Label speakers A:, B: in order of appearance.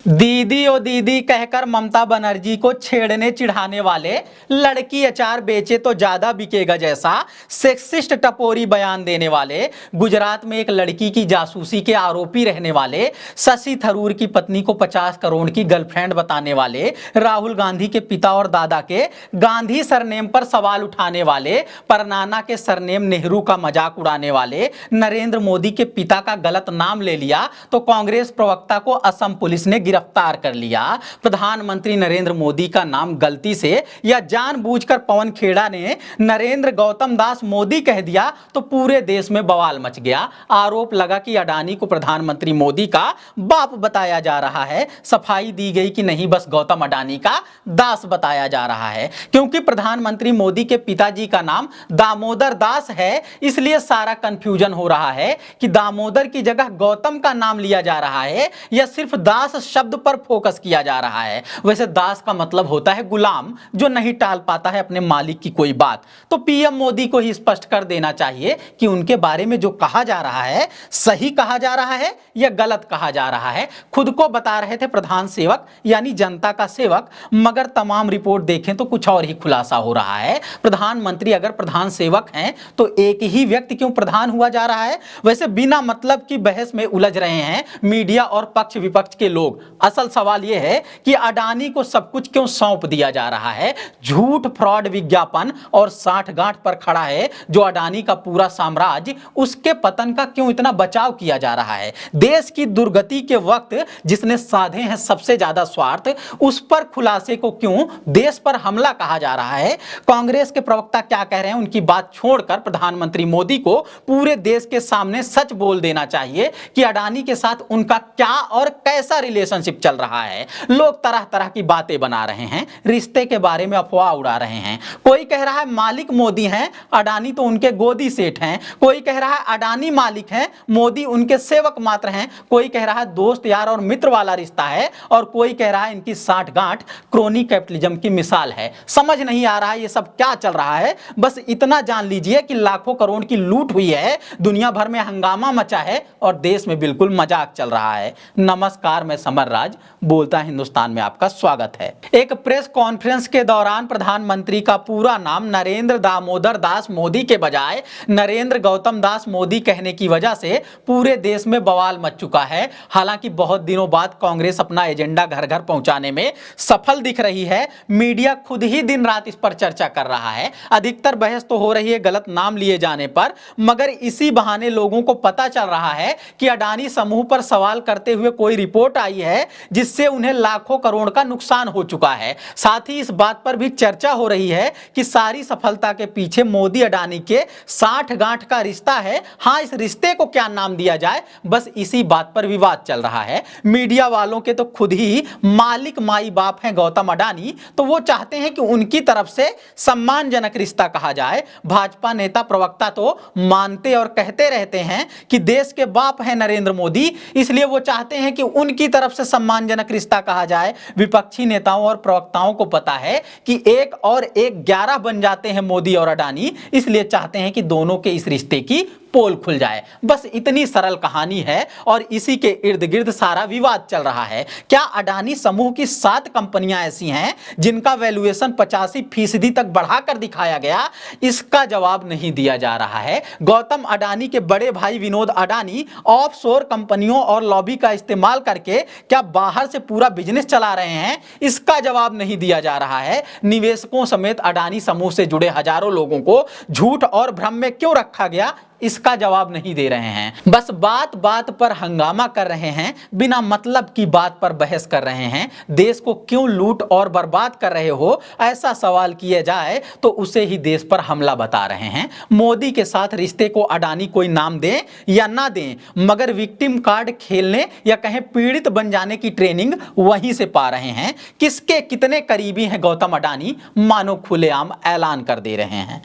A: दीदी ओ दीदी कहकर ममता बनर्जी को छेड़ने चिढ़ाने वाले, लड़की अचार बेचे तो ज्यादा बिकेगा जैसा सेक्सिस्ट टपोरी बयान देने वाले, गुजरात में एक लड़की की जासूसी के आरोपी रहने वाले, शशि थरूर की पत्नी को 50 करोड़ की गर्लफ्रेंड बताने वाले, राहुल गांधी के पिता और दादा के गांधी सरनेम पर सवाल उठाने वाले, परनाना के सरनेम नेहरू का मजाक उड़ाने वाले, नरेंद्र मोदी के पिता का गलत नाम ले लिया तो कांग्रेस प्रवक्ता को असम पुलिस ने गिरफ्तार कर लिया। प्रधानमंत्री नरेंद्र मोदी का नाम गलती से या जानबूझकर पवन खेड़ा ने नरेंद्र गौतम दास मोदी कह दिया तो पूरे देश में बवाल मच गया। आरोप लगा कि अडानी को प्रधानमंत्री मोदी का बाप बताया जा रहा है। सफाई दी गई कि नहीं बस गौतम अडानी का दास बताया जा रहा है, क्योंकि प्रधानमंत्री मोदी के पिताजी का नाम दामोदर दास है, इसलिए सारा कंफ्यूजन हो रहा है कि दामोदर की जगह गौतम का नाम लिया जा रहा है या सिर्फ दास शब्द पर फोकस किया जा रहा है। वैसे दास का मतलब होता है गुलाम, जो नहीं टाल पाता है अपने मालिक की कोई बात। तो पीएम मोदी को ही स्पष्ट कर देना चाहिए कि उनके बारे में जो कहा जा रहा है सही कहा जा रहा है या गलत कहा जा रहा है। खुद को बता रहे थे प्रधान सेवक यानी जनता का सेवक, मगर तमाम रिपोर्ट देखें तो कुछ और ही खुलासा हो रहा है। प्रधानमंत्री अगर प्रधान सेवक हैं तो एक ही व्यक्ति क्यों प्रधान हुआ जा रहा है? वैसे बिना मतलब की बहस में उलझ रहे हैं मीडिया और पक्ष विपक्ष के लोग। असल सवाल यह है कि अडानी को सब कुछ क्यों सौंप दिया जा रहा है? झूठ, फ्रॉड विज्ञापन और साठगांठ पर खड़ा है जो अडानी का पूरा साम्राज्य, उसके पतन का क्यों इतना बचाव किया जा रहा है? देश की दुर्गति के वक्त जिसने साधे हैं सबसे ज्यादा स्वार्थ, उस पर खुलासे को क्यों देश पर हमला कहा जा रहा है? कांग्रेस के प्रवक्ता क्या कह रहे हैं उनकी बात छोड़कर प्रधानमंत्री मोदी को पूरे देश के सामने सच बोल देना चाहिए कि अडानी के साथ उनका क्या और कैसा रिलेशनशिप चल रहा है। लोग तरह तरह की बातें बना रहे हैं, रिश्ते के बारे में अफवाह उड़ा रहे हैं। कोई कह रहा है मालिक मोदी हैं, अडानी तो उनके गोदी सेठ हैं। कोई कह रहा है अडानी मालिक हैं, मोदी उनके सेवक मात्र हैं। कोई कह रहा है दोस्त यार और मित्र वाला रिश्ता है, और कोई कह रहा है इनकी साठगांठ क्रोनी कैपिटलिज्म की मिसाल है। समझ नहीं आ रहा है ये सब क्या चल रहा है। बस इतना जान लीजिए कि लाखों करोड़ की लूट हुई है, दुनिया भर में हंगामा मचा है और देश में बिल्कुल मजाक चल रहा है। नमस्कार, मैं समर राज बोलता हिंदुस्तान में आपका स्वागत है। एक प्रेस कॉन्फ्रेंस के दौरान प्रधानमंत्री का पूरा नाम नरेंद्र दामोदर दास मोदी के बजाय नरेंद्र गौतम दास मोदी कहने की वजह से पूरे देश में बवाल मच चुका है। हालांकि बहुत दिनों बाद कांग्रेस अपना एजेंडा घर घर पहुंचाने में सफल दिख रही है। मीडिया खुद ही दिन रात इस पर चर्चा कर रहा है। अधिकतर बहस तो हो रही है गलत नाम लिए जाने पर, मगर इसी बहाने लोगों को पता चल रहा है कि अडानी समूह पर सवाल करते हुए कोई रिपोर्ट आई है जिससे उन्हें लाखों करोड़ का नुकसान हो चुका है। साथ ही इस बात पर भी चर्चा हो रही है कि सारी सफलता के पीछे मोदी अडानी के साठगांठ का रिश्ता है। हां, इस रिश्ते को क्या नाम दिया जाए, बस इसी बात पर विवाद चल रहा है। मीडिया वालों के तो खुद ही मालिक माई बाप हैं गौतम अडानी, तो वो चाहते हैं कि उनकी तरफ से सम्मानजनक रिश्ता कहा जाए। भाजपा नेता प्रवक्ता तो मानते और कहते रहते हैं कि देश के बाप हैं नरेंद्र मोदी, इसलिए वो चाहते हैं कि उनकी तरफ से सम्मानजनक रिश्ता कहा जाए। विपक्षी नेताओं और प्रवक्ताओं को पता है कि 1 और 1 11 बन जाते हैं मोदी और अडानी, इसलिए चाहते हैं कि दोनों के इस रिश्ते की पोल खुल जाए। बस इतनी सरल कहानी है और इसी के इर्द गिर्द सारा विवाद चल रहा है। क्या अडानी समूह की 7 कंपनियां ऐसी हैं जिनका वैल्यूएशन 85% तक बढ़ाकर दिखाया गया? इसका जवाब नहीं दिया जा रहा है। गौतम अडानी के बड़े भाई विनोद अडानी ऑफशोर कंपनियों और लॉबी का इस्तेमाल करके क्या बाहर से पूरा बिजनेस चला रहे हैं? इसका जवाब नहीं दिया जा रहा है। निवेशकों समेत अडानी समूह से जुड़े हजारों लोगों को झूठ और भ्रम में क्यों रखा गया, इसका जवाब नहीं दे रहे हैं। बस बात बात पर हंगामा कर रहे हैं, बिना मतलब की बात पर बहस कर रहे हैं। देश को क्यों लूट और बर्बाद कर रहे हो, ऐसा सवाल किया जाए तो उसे ही देश पर हमला बता रहे हैं। मोदी के साथ रिश्ते को अडानी कोई नाम दें या ना दें, मगर विक्टिम कार्ड खेलने या कहें पीड़ित बन जाने की ट्रेनिंग वहीं से पा रहे हैं। किसके कितने करीबी हैं गौतम अडानी, मानो खुलेआम ऐलान कर दे रहे हैं।